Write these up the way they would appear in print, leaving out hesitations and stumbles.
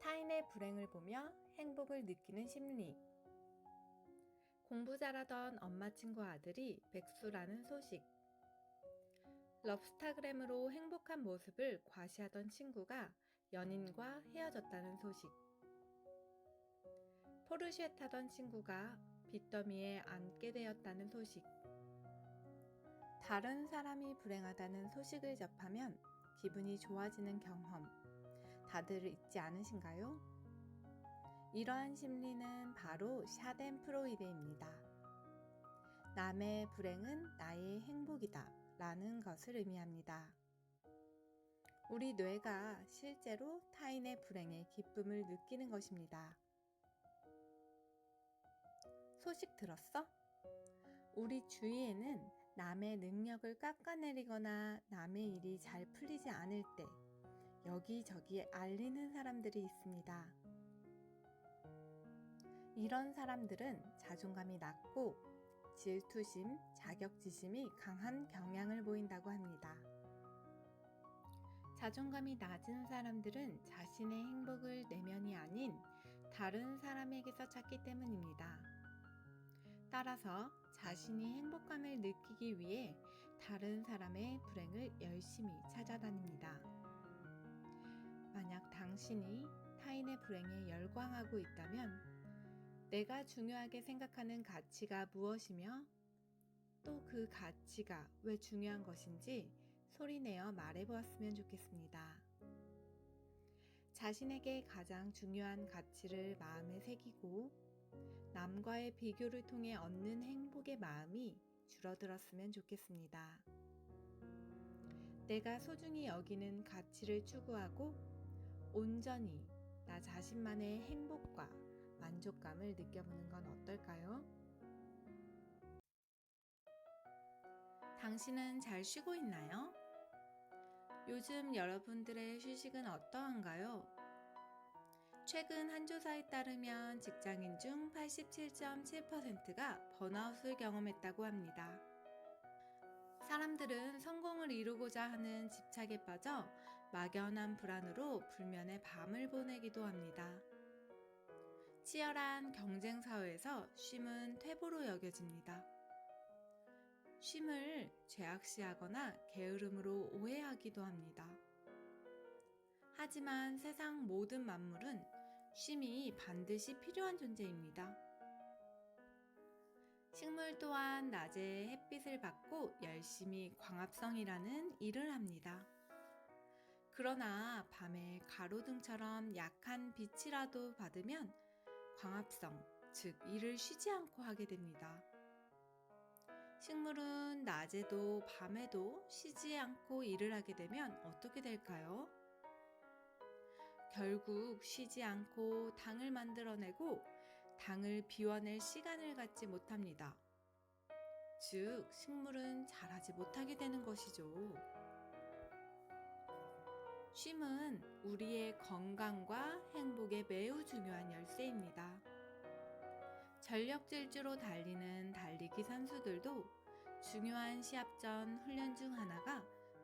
타인의 불행을 보며 행복을 느끼는 심리. 공부 잘하던 엄마 친구 아들이 백수라는 소식. 럽스타그램으로 행복한 모습을 과시하던 친구가 연인과 헤어졌다는 소식. 포르쉐 타던 친구가 빚더미에 앉게 되었다는 소식. 다른 사람이 불행하다는 소식을 접하면 기분이 좋아지는 경험, 다들 있지 않으신가요? 이러한 심리는 바로 샤덴프로이데입니다. 남의 불행은 나의 행복이다 라는 것을 의미합니다. 우리 뇌가 실제로 타인의 불행에 기쁨을 느끼는 것입니다. 소식 들었어? 우리 주위에는 남의 능력을 깎아내리거나 남의 일이 잘 풀리지 않을 때 여기저기 알리는 사람들이 있습니다. 이런 사람들은 자존감이 낮고 질투심, 자격지심이 강한 경향을 보인다고 합니다. 자존감이 낮은 사람들은 자신의 행복을 내면이 아닌 다른 사람에게서 찾기 때문입니다. 따라서 자신이 행복감을 느끼기 위해 다른 사람의 불행을 열심히 찾아다닙니다. 만약 당신이 타인의 불행에 열광하고 있다면 내가 중요하게 생각하는 가치가 무엇이며 또 그 가치가 왜 중요한 것인지 소리내어 말해보았으면 좋겠습니다. 자신에게 가장 중요한 가치를 마음에 새기고 남과의 비교를 통해 얻는 행복의 마음이 줄어들었으면 좋겠습니다. 내가 소중히 여기는 가치를 추구하고 온전히 나 자신만의 행복과 만족감을 느껴보는 건 어떨까요? 당신은 잘 쉬고 있나요? 요즘 여러분들의 휴식은 어떠한가요? 최근 한 조사에 따르면 직장인 중 87.7%가 번아웃을 경험했다고 합니다. 사람들은 성공을 이루고자 하는 집착에 빠져 막연한 불안으로 불면의 밤을 보내기도 합니다. 치열한 경쟁 사회에서 쉼은 퇴보로 여겨집니다. 쉼을 죄악시하거나 게으름으로 오해하기도 합니다. 하지만 세상 모든 만물은 쉼이 반드시 필요한 존재입니다. 식물 또한 낮에 햇빛을 받고 열심히 광합성이라는 일을 합니다. 그러나 밤에 가로등처럼 약한 빛이라도 받으면 광합성, 즉 일을 쉬지 않고 하게 됩니다. 식물은 낮에도 밤에도 쉬지 않고 일을 하게 되면 어떻게 될까요? 결국 쉬지 않고 당을 만들어내고 당을 비워낼 시간을 갖지 못합니다. 즉, 식물은 자라지 못하게 되는 것이죠. 쉼은 우리의 건강과 행복에 매우 중요한 열쇠입니다. 전력 질주로 달리는 달리기 선수들도 중요한 시합 전 훈련 중 하나가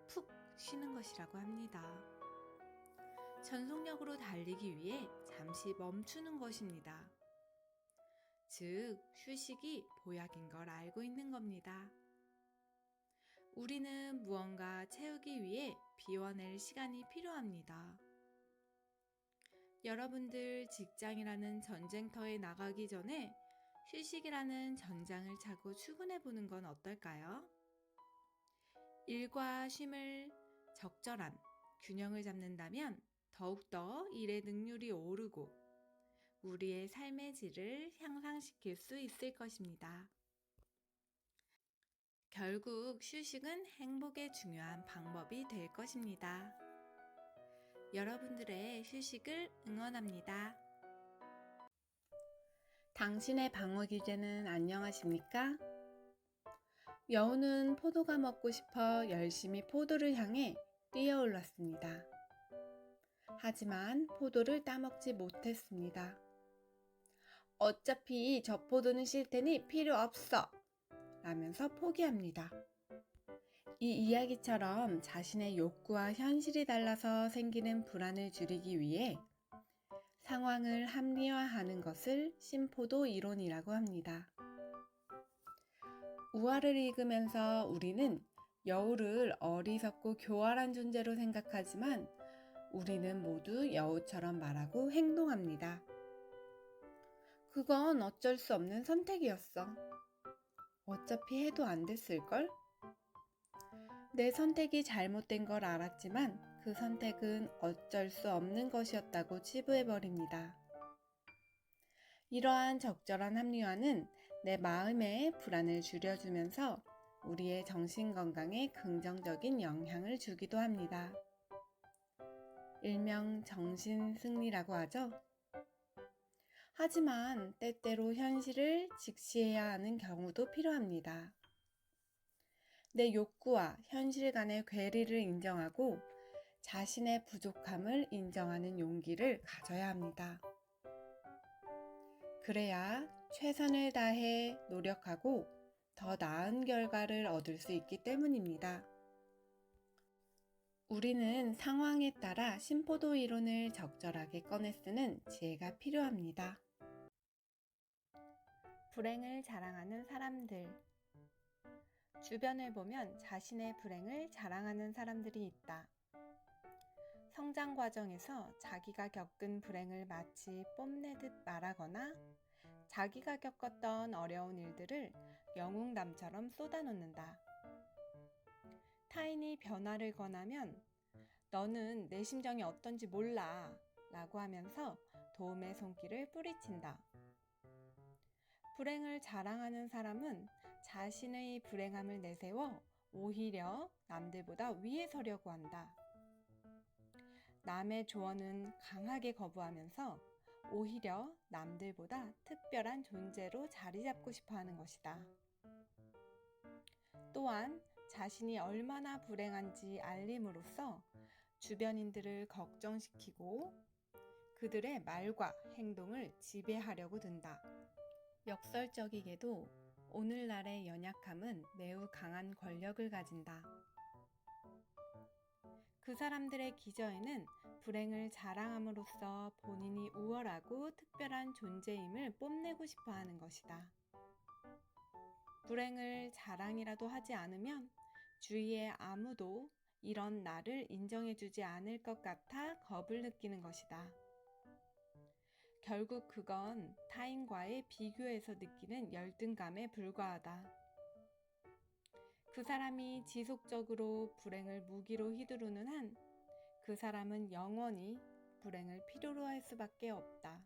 푹 쉬는 것이라고 합니다. 전속력으로 달리기 위해 잠시 멈추는 것입니다. 즉, 휴식이 보약인 걸 알고 있는 겁니다. 우리는 무언가 채우기 위해 비워낼 시간이 필요합니다. 여러분들 직장이라는 전쟁터에 나가기 전에 휴식이라는 전장을 차고 출근해 보는 건 어떨까요? 일과 쉼을 적절한 균형을 잡는다면 더욱더 일의 능률이 오르고 우리의 삶의 질을 향상시킬 수 있을 것입니다. 결국 휴식은 행복의 중요한 방법이 될 것입니다. 여러분들의 휴식을 응원합니다. 당신의 방어 기제는 안녕하십니까? 여우는 포도가 먹고 싶어 열심히 포도를 향해 뛰어올랐습니다. 하지만 포도를 따먹지 못했습니다. 어차피 저 포도는 싫테니 필요 없어! 라면서 포기합니다. 이 이야기처럼 자신의 욕구와 현실이 달라서 생기는 불안을 줄이기 위해 상황을 합리화하는 것을 심포도 이론이라고 합니다. 우화를 읽으면서 우리는 여우를 어리석고 교활한 존재로 생각하지만 우리는 모두 여우처럼 말하고 행동합니다. 그건 어쩔 수 없는 선택이었어. 어차피 해도 안 됐을걸? 내 선택이 잘못된 걸 알았지만 그 선택은 어쩔 수 없는 것이었다고 치부해버립니다. 이러한 적절한 합리화는 내 마음의 불안을 줄여주면서 우리의 정신건강에 긍정적인 영향을 주기도 합니다. 일명 정신승리라고 하죠. 하지만 때때로 현실을 직시해야 하는 경우도 필요합니다. 내 욕구와 현실 간의 괴리를 인정하고 자신의 부족함을 인정하는 용기를 가져야 합니다. 그래야 최선을 다해 노력하고 더 나은 결과를 얻을 수 있기 때문입니다. 우리는 상황에 따라 심포도 이론을 적절하게 꺼내 쓰는 지혜가 필요합니다. 불행을 자랑하는 사람들. 주변을 보면 자신의 불행을 자랑하는 사람들이 있다. 성장 과정에서 자기가 겪은 불행을 마치 뽐내듯 말하거나 자기가 겪었던 어려운 일들을 영웅담처럼 쏟아놓는다. 타인이 변화를 권하면 너는 내 심정이 어떤지 몰라 라고 하면서 도움의 손길을 뿌리친다. 불행을 자랑하는 사람은 자신의 불행함을 내세워 오히려 남들보다 위에 서려고 한다. 남의 조언은 강하게 거부하면서 오히려 남들보다 특별한 존재로 자리 잡고 싶어 하는 것이다. 또한 자신이 얼마나 불행한지 알림으로써 주변인들을 걱정시키고 그들의 말과 행동을 지배하려고 든다. 역설적이게도 오늘날의 연약함은 매우 강한 권력을 가진다. 그 사람들의 기저에는 불행을 자랑함으로써 본인이 우월하고 특별한 존재임을 뽐내고 싶어 하는 것이다. 불행을 자랑이라도 하지 않으면 주위에 아무도 이런 나를 인정해주지 않을 것 같아 겁을 느끼는 것이다. 결국 그건 타인과의 비교에서 느끼는 열등감에 불과하다. 그 사람이 지속적으로 불행을 무기로 휘두르는 한 그 사람은 영원히 불행을 필요로 할 수밖에 없다.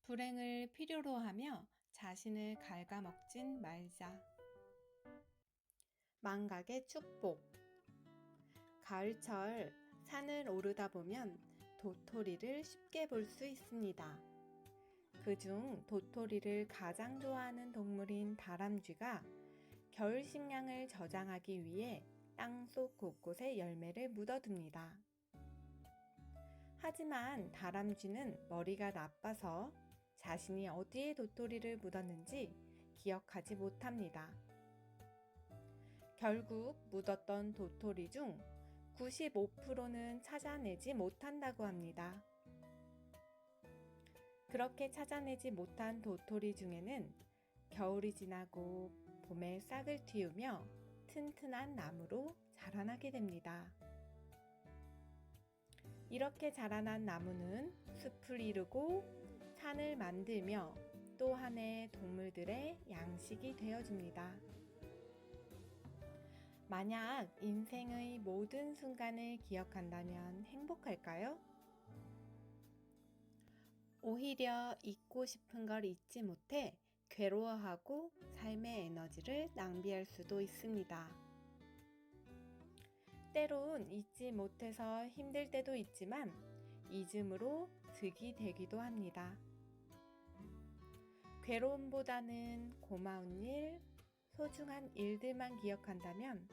불행을 필요로 하며 자신을 갉아먹진 말자. 망각의 축복. 가을철 산을 오르다 보면 도토리를 쉽게 볼 수 있습니다. 그중 도토리를 가장 좋아하는 동물인 다람쥐가 겨울 식량을 저장하기 위해 땅속 곳곳에 열매를 묻어둡니다. 하지만 다람쥐는 머리가 나빠서 자신이 어디에 도토리를 묻었는지 기억하지 못합니다. 결국 묻었던 도토리 중 95%는 찾아내지 못한다고 합니다. 그렇게 찾아내지 못한 도토리 중에는 겨울이 지나고 봄에 싹을 틔우며 튼튼한 나무로 자라나게 됩니다. 이렇게 자라난 나무는 숲을 이루고 산을 만들며 또 하나의 동물들의 양식이 되어줍니다. 만약 인생의 모든 순간을 기억한다면 행복할까요? 오히려 잊고 싶은 걸 잊지 못해 괴로워하고 삶의 에너지를 낭비할 수도 있습니다. 때론 잊지 못해서 힘들 때도 있지만 잊음으로 득이 되기도 합니다. 괴로움보다는 고마운 일, 소중한 일들만 기억한다면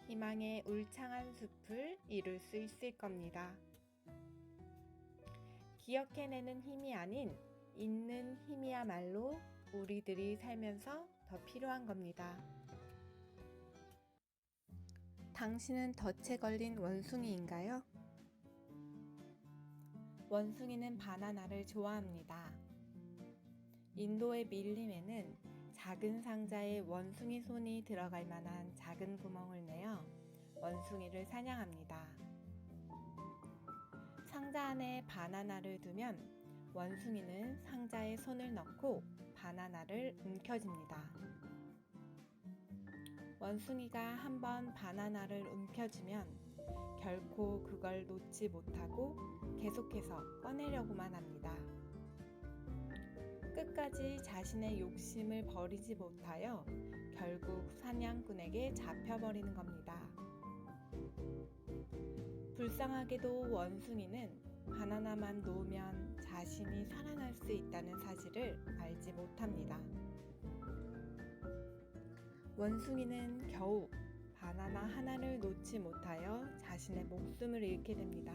희망의 울창한 숲을 이룰 수 있을 겁니다. 기억해내는 힘이 아닌 잊는 힘이야말로 우리들이 살면서 더 필요한 겁니다. 당신은 덫에 걸린 원숭이인가요? 원숭이는 바나나를 좋아합니다. 인도의 밀림에는 작은 상자에 원숭이 손이 들어갈 만한 작은 구멍을 내어 원숭이를 사냥합니다. 상자 안에 바나나를 두면 원숭이는 상자에 손을 넣고 바나나를 움켜쥡니다. 원숭이가 한번 바나나를 움켜쥐면 결코 그걸 놓지 못하고 계속해서 꺼내려고만 합니다. 끝까지 자신의 욕심을 버리지 못하여 결국 사냥꾼에게 잡혀버리는 겁니다. 불쌍하게도 원숭이는 바나나만 놓으면 자신이 살아날 수 있다는 사실을 알지 못합니다. 원숭이는 겨우 바나나 하나를 놓지 못하여 자신의 목숨을 잃게 됩니다.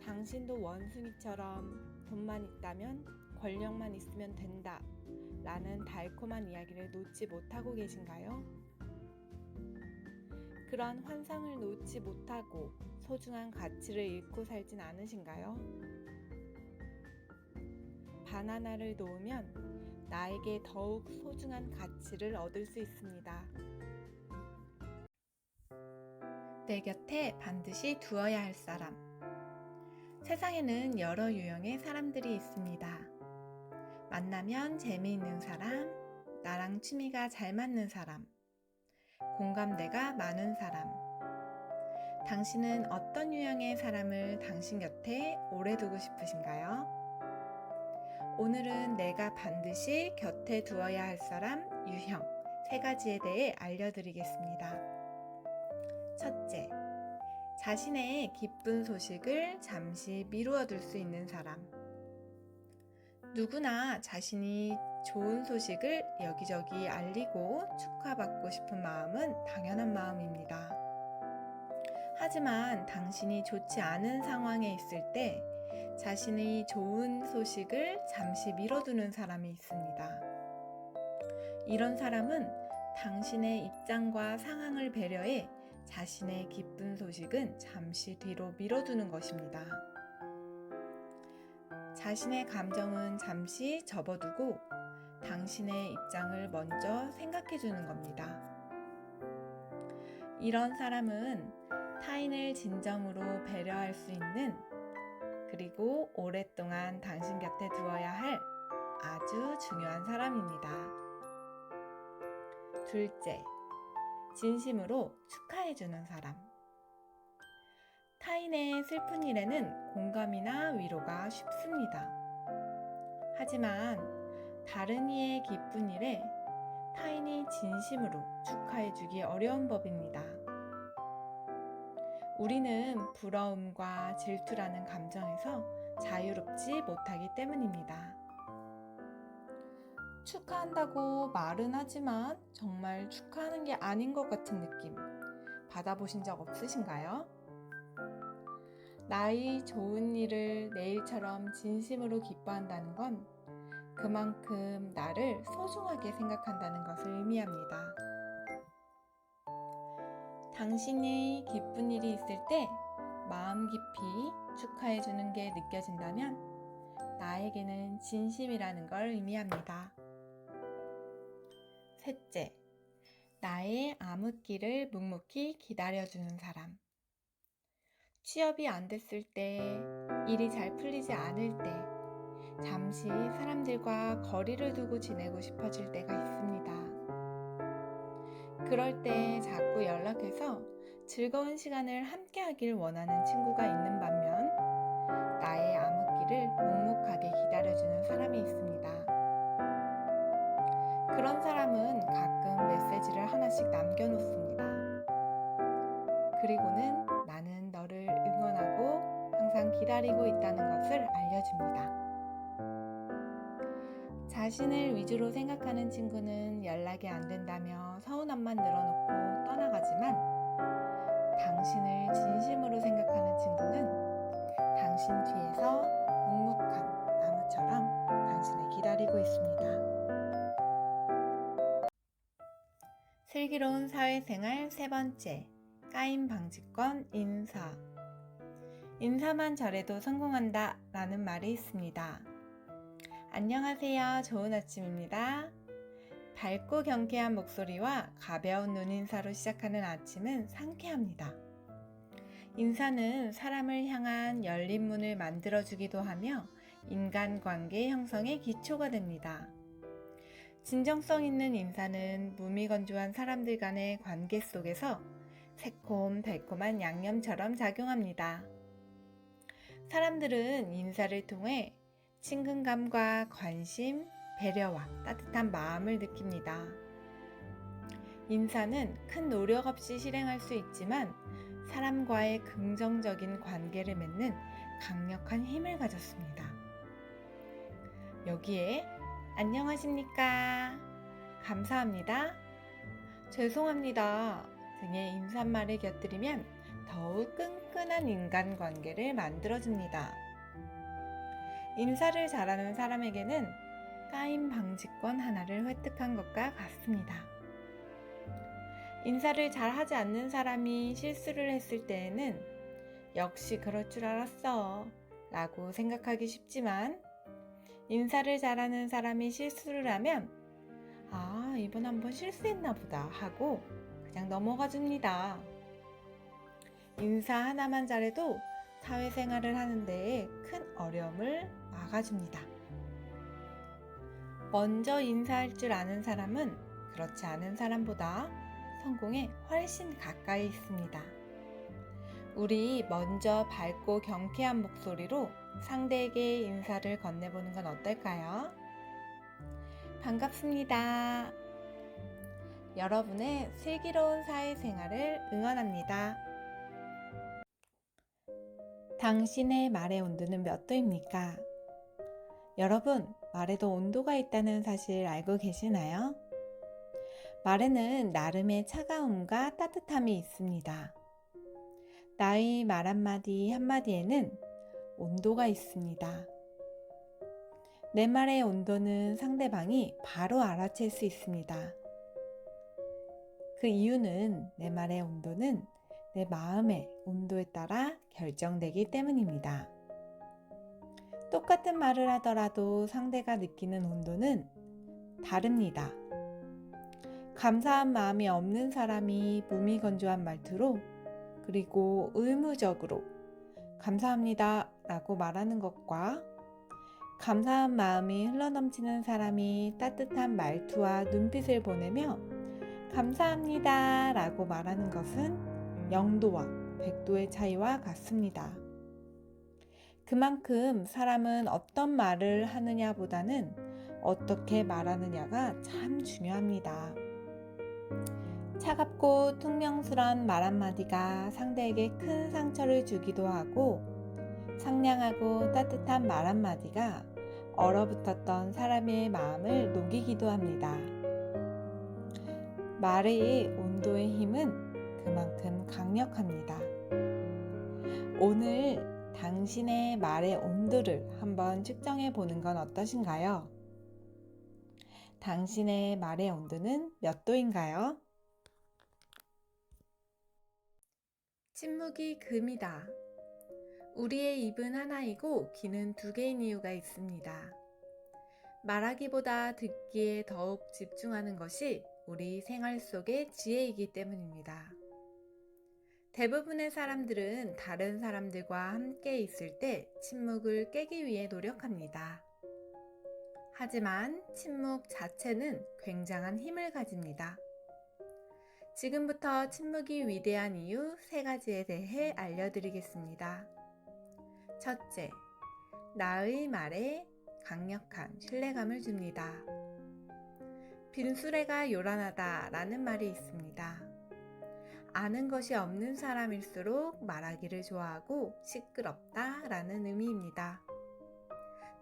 당신도 원숭이처럼 돈만 있다면, 권력만 있으면 된다 라는 달콤한 이야기를 놓지 못하고 계신가요? 그런 환상을 놓지 못하고 소중한 가치를 잃고 살진 않으신가요? 바나나를 놓으면 나에게 더욱 소중한 가치를 얻을 수 있습니다. 내 곁에 반드시 두어야 할 사람. 세상에는 여러 유형의 사람들이 있습니다. 만나면 재미있는 사람, 나랑 취미가 잘 맞는 사람, 공감대가 많은 사람. 당신은 어떤 유형의 사람을 당신 곁에 오래 두고 싶으신가요? 오늘은 내가 반드시 곁에 두어야 할 사람 유형 3가지에 대해 알려드리겠습니다. 첫째, 자신의 기쁜 소식을 잠시 미루어둘 수 있는 사람. 누구나 자신이 좋은 소식을 여기저기 알리고 축하받고 싶은 마음은 당연한 마음입니다. 하지만 당신이 좋지 않은 상황에 있을 때 자신의 좋은 소식을 잠시 미뤄두는 사람이 있습니다. 이런 사람은 당신의 입장과 상황을 배려해 자신의 기쁜 소식은 잠시 뒤로 미뤄두는 것입니다. 자신의 감정은 잠시 접어두고 당신의 입장을 먼저 생각해주는 겁니다. 이런 사람은 타인을 진정으로 배려할 수 있는, 그리고 오랫동안 당신 곁에 두어야 할 아주 중요한 사람입니다. 둘째, 진심으로 축하해주는 사람. 타인의 슬픈 일에는 공감이나 위로가 쉽습니다. 하지만 다른 이의 기쁜 일에 타인이 진심으로 축하해주기 어려운 법입니다. 우리는 부러움과 질투라는 감정에서 자유롭지 못하기 때문입니다. 축하한다고 말은 하지만 정말 축하하는 게 아닌 것 같은 느낌 받아보신 적 없으신가요? 나의 좋은 일을 내일처럼 진심으로 기뻐한다는 건 그만큼 나를 소중하게 생각한다는 것을 의미합니다. 당신이 기쁜 일이 있을 때 마음 깊이 축하해주는 게 느껴진다면 나에게는 진심이라는 걸 의미합니다. 셋째, 나의 암흑기를 묵묵히 기다려주는 사람. 취업이 안 됐을 때, 일이 잘 풀리지 않을 때, 잠시 사람들과 거리를 두고 지내고 싶어질 때가 있습니다. 그럴 때 자꾸 연락해서 즐거운 시간을 함께 하길 원하는 친구가 있는 반면 나의 암흑기를 묵묵하게 기다려주는 사람이 있습니다. 그런 사람은 가끔 메시지를 하나씩 남겨놓습니다. 그리고는 나는 너를 응원하고 항상 기다리고 있다는 것을 알려줍니다. 자신을 위주로 생각하는 친구는 연락이 안 된다며 서운함만 늘어놓고 떠나가지만 당신을 진심으로 생각하는 친구는 당신 뒤에서 묵묵한 나무처럼 당신을 기다리고 있습니다. 슬기로운 사회생활 3번째, 까임 방지권 인사. 인사만 잘해도 성공한다 라는 말이 있습니다. 안녕하세요. 좋은 아침입니다. 밝고 경쾌한 목소리와 가벼운 눈인사로 시작하는 아침은 상쾌합니다. 인사는 사람을 향한 열린 문을 만들어주기도 하며 인간관계 형성의 기초가 됩니다. 진정성 있는 인사는 무미건조한 사람들 간의 관계 속에서 새콤달콤한 양념처럼 작용합니다. 사람들은 인사를 통해 친근감과 관심, 배려와 따뜻한 마음을 느낍니다. 인사는 큰 노력 없이 실행할 수 있지만 사람과의 긍정적인 관계를 맺는 강력한 힘을 가졌습니다. 여기에 안녕하십니까? 감사합니다. 죄송합니다. 등의 인사말을 곁들이면 더욱 끈끈한 인간관계를 만들어줍니다. 인사를 잘하는 사람에게는 까임 방지권 하나를 획득한 것과 같습니다. 인사를 잘 하지 않는 사람이 실수를 했을 때에는 역시 그럴 줄 알았어 라고 생각하기 쉽지만 인사를 잘하는 사람이 실수를 하면 이번 한번 실수했나 보다 하고 그냥 넘어가 줍니다. 인사 하나만 잘해도 사회생활을 하는 데에 큰 어려움을 막아줍니다. 먼저 인사할 줄 아는 사람은 그렇지 않은 사람보다 성공에 훨씬 가까이 있습니다. 우리 먼저 밝고 경쾌한 목소리로 상대에게 인사를 건네보는 건 어떨까요? 반갑습니다. 여러분의 슬기로운 사회생활을 응원합니다. 당신의 말의 온도는 몇 도입니까? 여러분, 말에도 온도가 있다는 사실 알고 계시나요? 말에는 나름의 차가움과 따뜻함이 있습니다. 나의 말 한마디 한마디에는 온도가 있습니다. 내 말의 온도는 상대방이 바로 알아챌 수 있습니다. 그 이유는 내 말의 온도는 내 마음의 온도에 따라 결정되기 때문입니다. 똑같은 말을 하더라도 상대가 느끼는 온도는 다릅니다. 감사한 마음이 없는 사람이 무미건조한 말투로 그리고 의무적으로 감사합니다 라고 말하는 것과 감사한 마음이 흘러넘치는 사람이 따뜻한 말투와 눈빛을 보내며 감사합니다 라고 말하는 것은 0도와 100도의 차이와 같습니다. 그만큼 사람은 어떤 말을 하느냐보다는 어떻게 말하느냐가 참 중요합니다. 차갑고 퉁명스런 말 한마디가 상대에게 큰 상처를 주기도 하고 상냥하고 따뜻한 말 한마디가 얼어붙었던 사람의 마음을 녹이기도 합니다. 말의 온도의 힘은 그만큼 강력합니다. 오늘 당신의 말의 온도를 한번 측정해 보는 건 어떠신가요? 당신의 말의 온도는 몇 도인가요? 침묵이 금이다. 우리의 입은 하나이고 귀는 두 개인 이유가 있습니다. 말하기보다 듣기에 더욱 집중하는 것이 우리 생활 속의 지혜이기 때문입니다. 대부분의 사람들은 다른 사람들과 함께 있을 때 침묵을 깨기 위해 노력합니다. 하지만 침묵 자체는 굉장한 힘을 가집니다. 지금부터 침묵이 위대한 이유 3가지에 대해 알려드리겠습니다. 첫째, 나의 말에 강력한 신뢰감을 줍니다. 빈수레가 요란하다 라는 말이 있습니다. 아는 것이 없는 사람일수록 말하기를 좋아하고 시끄럽다 라는 의미입니다.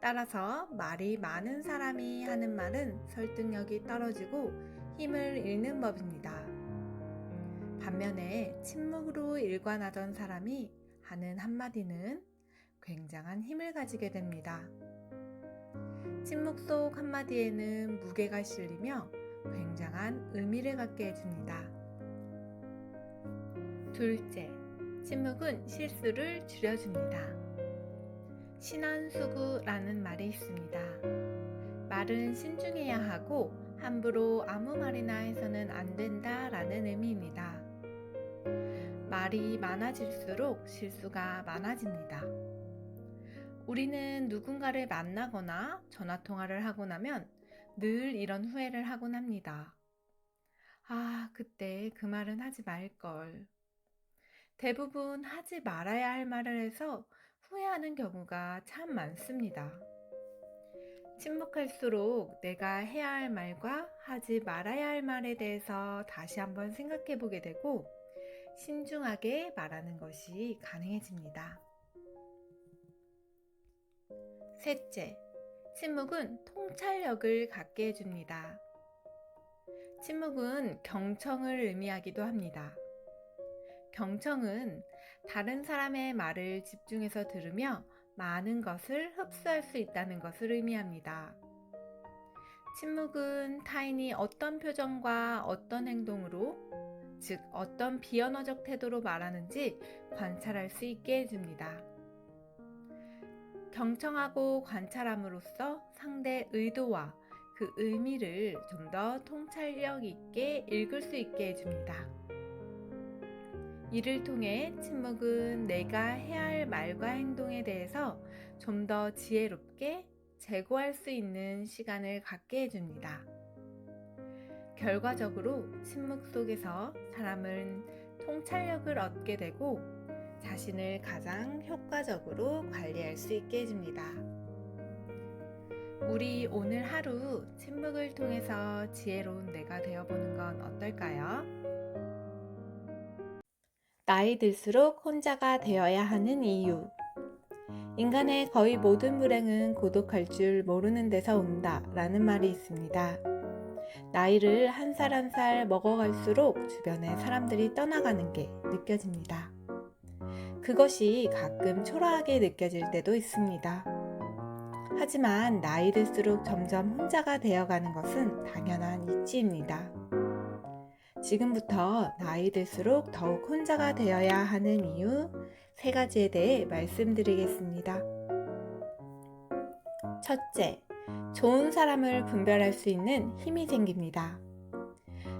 따라서 말이 많은 사람이 하는 말은 설득력이 떨어지고 힘을 잃는 법입니다. 반면에 침묵으로 일관하던 사람이 하는 한마디는 굉장한 힘을 가지게 됩니다. 침묵 속 한마디에는 무게가 실리며 굉장한 의미를 갖게 해줍니다. 둘째, 침묵은 실수를 줄여줍니다. 신원수구라는 말이 있습니다. 말은 신중해야 하고 함부로 아무 말이나 해서는 안 된다라는 의미입니다. 말이 많아질수록 실수가 많아집니다. 우리는 누군가를 만나거나 전화통화를 하고 나면 늘 이런 후회를 하곤 합니다. 아, 그때 그 말은 하지 말걸. 대부분 하지 말아야 할 말을 해서 후회하는 경우가 참 많습니다. 침묵할수록 내가 해야 할 말과 하지 말아야 할 말에 대해서 다시 한번 생각해 보게 되고 신중하게 말하는 것이 가능해집니다. 셋째, 침묵은 통찰력을 갖게 해줍니다. 침묵은 경청을 의미하기도 합니다. 경청은 다른 사람의 말을 집중해서 들으며 많은 것을 흡수할 수 있다는 것을 의미합니다. 침묵은 타인이 어떤 표정과 어떤 행동으로, 즉 어떤 비언어적 태도로 말하는지 관찰할 수 있게 해줍니다. 경청하고 관찰함으로써 상대의 의도와 그 의미를 좀 더 통찰력 있게 읽을 수 있게 해줍니다. 이를 통해 침묵은 내가 해야 할 말과 행동에 대해서 좀 더 지혜롭게 재고할 수 있는 시간을 갖게 해줍니다. 결과적으로 침묵 속에서 사람은 통찰력을 얻게 되고 자신을 가장 효과적으로 관리할 수 있게 해줍니다. 우리 오늘 하루 침묵을 통해서 지혜로운 내가 되어보는 건 어떨까요? 나이 들수록 혼자가 되어야 하는 이유. 인간의 거의 모든 불행은 고독할 줄 모르는 데서 온다 라는 말이 있습니다. 나이를 한 살 한 살 먹어갈수록 주변에 사람들이 떠나가는 게 느껴집니다. 그것이 가끔 초라하게 느껴질 때도 있습니다. 하지만 나이 들수록 점점 혼자가 되어가는 것은 당연한 이치입니다. 지금부터 나이 들수록 더욱 혼자가 되어야 하는 이유 3가지에 대해 말씀드리겠습니다. 첫째, 좋은 사람을 분별할 수 있는 힘이 생깁니다.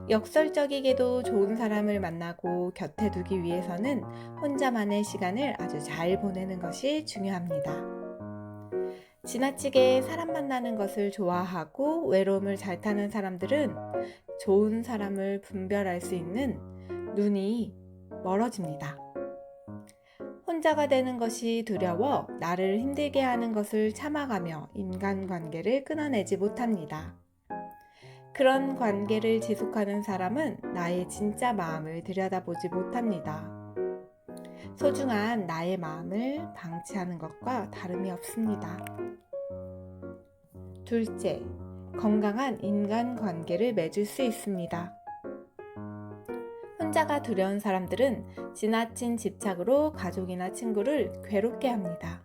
역설적이게도 좋은 사람을 만나고 곁에 두기 위해서는 혼자만의 시간을 아주 잘 보내는 것이 중요합니다. 지나치게 사람 만나는 것을 좋아하고 외로움을 잘 타는 사람들은 좋은 사람을 분별할 수 있는 눈이 멀어집니다. 혼자가 되는 것이 두려워 나를 힘들게 하는 것을 참아가며 인간관계를 끊어내지 못합니다. 그런 관계를 지속하는 사람은 나의 진짜 마음을 들여다보지 못합니다. 소중한 나의 마음을 방치하는 것과 다름이 없습니다. 둘째, 건강한 인간관계를 맺을 수 있습니다. 혼자가 두려운 사람들은 지나친 집착으로 가족이나 친구를 괴롭게 합니다.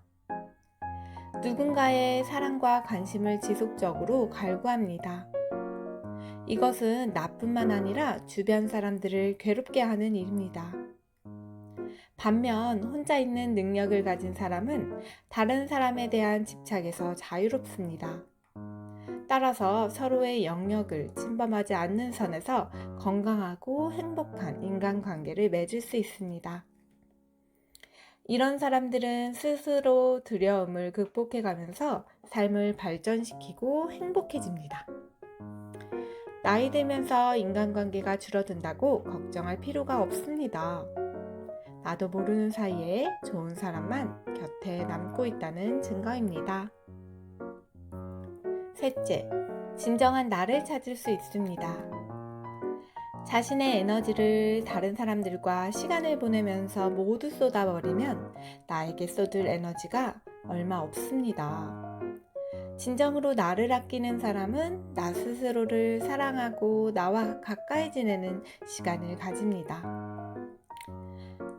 누군가의 사랑과 관심을 지속적으로 갈구합니다. 이것은 나뿐만 아니라 주변 사람들을 괴롭게 하는 일입니다. 반면 혼자 있는 능력을 가진 사람은 다른 사람에 대한 집착에서 자유롭습니다. 따라서 서로의 영역을 침범하지 않는 선에서 건강하고 행복한 인간관계를 맺을 수 있습니다. 이런 사람들은 스스로 두려움을 극복해가면서 삶을 발전시키고 행복해집니다. 나이 들면서 인간관계가 줄어든다고 걱정할 필요가 없습니다. 나도 모르는 사이에 좋은 사람만 곁에 남고 있다는 증거입니다. 셋째, 진정한 나를 찾을 수 있습니다. 자신의 에너지를 다른 사람들과 시간을 보내면서 모두 쏟아버리면 나에게 쏟을 에너지가 얼마 없습니다. 진정으로 나를 아끼는 사람은 나 스스로를 사랑하고 나와 가까이 지내는 시간을 가집니다.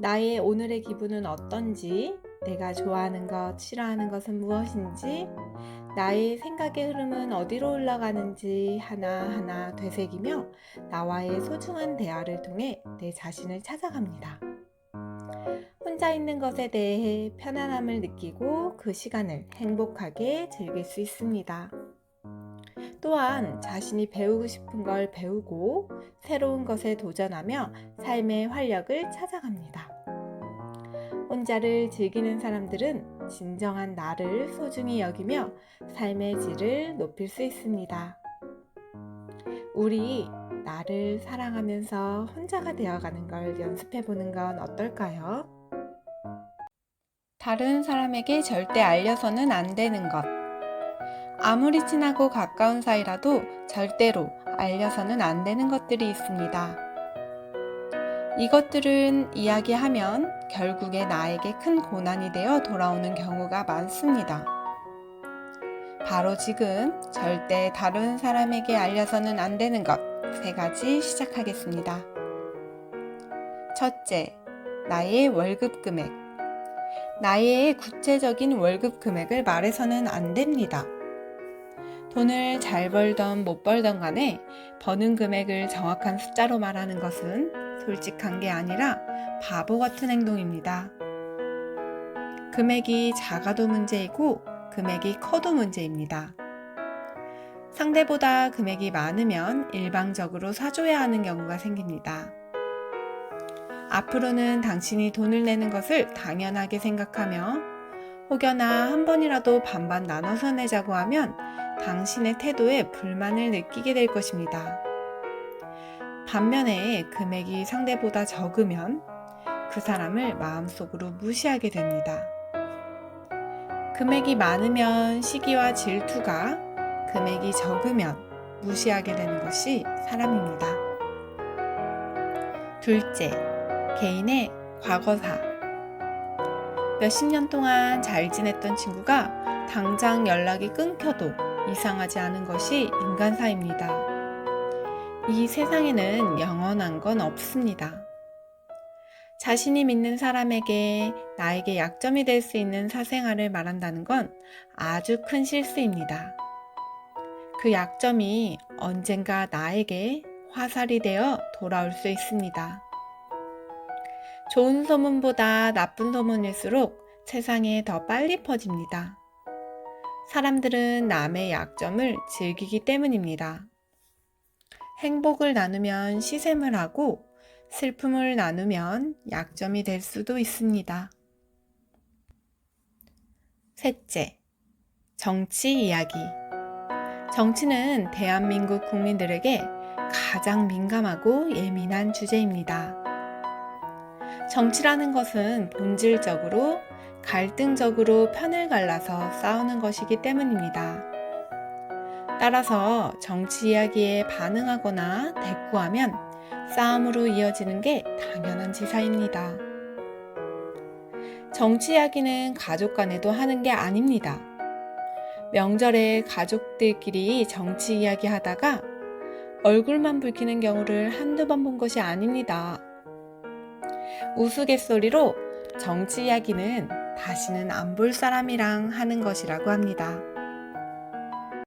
나의 오늘의 기분은 어떤지, 내가 좋아하는 것, 싫어하는 것은 무엇인지, 나의 생각의 흐름은 어디로 흘러가는지 하나하나 되새기며 나와의 소중한 대화를 통해 내 자신을 찾아갑니다. 혼자 있는 것에 대해 편안함을 느끼고 그 시간을 행복하게 즐길 수 있습니다. 또한 자신이 배우고 싶은 걸 배우고 새로운 것에 도전하며 삶의 활력을 찾아갑니다. 혼자를 즐기는 사람들은 진정한 나를 소중히 여기며 삶의 질을 높일 수 있습니다. 우리 나를 사랑하면서 혼자가 되어가는 걸 연습해 보는 건 어떨까요? 다른 사람에게 절대 알려서는 안 되는 것. 아무리 친하고 가까운 사이라도 절대로 알려서는 안 되는 것들이 있습니다. 이것들은 이야기하면 결국에 나에게 큰 고난이 되어 돌아오는 경우가 많습니다. 바로 지금 절대 다른 사람에게 알려서는 안 되는 것 3가지 시작하겠습니다. 첫째, 나의 월급 금액. 나의 구체적인 월급 금액을 말해서는 안 됩니다. 돈을 잘 벌던 못 벌던 간에 버는 금액을 정확한 숫자로 말하는 것은 솔직한 게 아니라 바보 같은 행동입니다. 금액이 작아도 문제이고 금액이 커도 문제입니다. 상대보다 금액이 많으면 일방적으로 사줘야 하는 경우가 생깁니다. 앞으로는 당신이 돈을 내는 것을 당연하게 생각하며 혹여나 한 번이라도 반반 나눠서 내자고 하면 당신의 태도에 불만을 느끼게 될 것입니다. 반면에 금액이 상대보다 적으면 그 사람을 마음속으로 무시하게 됩니다. 금액이 많으면 시기와 질투가, 금액이 적으면 무시하게 되는 것이 사람입니다. 둘째, 개인의 과거사. 몇십 년 동안 잘 지냈던 친구가 당장 연락이 끊겨도 이상하지 않은 것이 인간사입니다. 이 세상에는 영원한 건 없습니다. 자신이 믿는 사람에게 나에게 약점이 될 수 있는 사생활을 말한다는 건 아주 큰 실수입니다. 그 약점이 언젠가 나에게 화살이 되어 돌아올 수 있습니다. 좋은 소문보다 나쁜 소문일수록 세상에 더 빨리 퍼집니다. 사람들은 남의 약점을 즐기기 때문입니다. 행복을 나누면 시샘을 하고 슬픔을 나누면 약점이 될 수도 있습니다. 셋째, 정치 이야기. 정치는 대한민국 국민들에게 가장 민감하고 예민한 주제입니다. 정치라는 것은 본질적으로 갈등적으로 편을 갈라서 싸우는 것이기 때문입니다. 따라서 정치 이야기에 반응하거나 대꾸하면 싸움으로 이어지는 게 당연한 지사입니다. 정치 이야기는 가족 간에도 하는 게 아닙니다. 명절에 가족들끼리 정치 이야기 하다가 얼굴만 붉히는 경우를 한두 번 본 것이 아닙니다. 우스갯소리로 정치 이야기는 다시는 안 볼 사람이랑 하는 것이라고 합니다.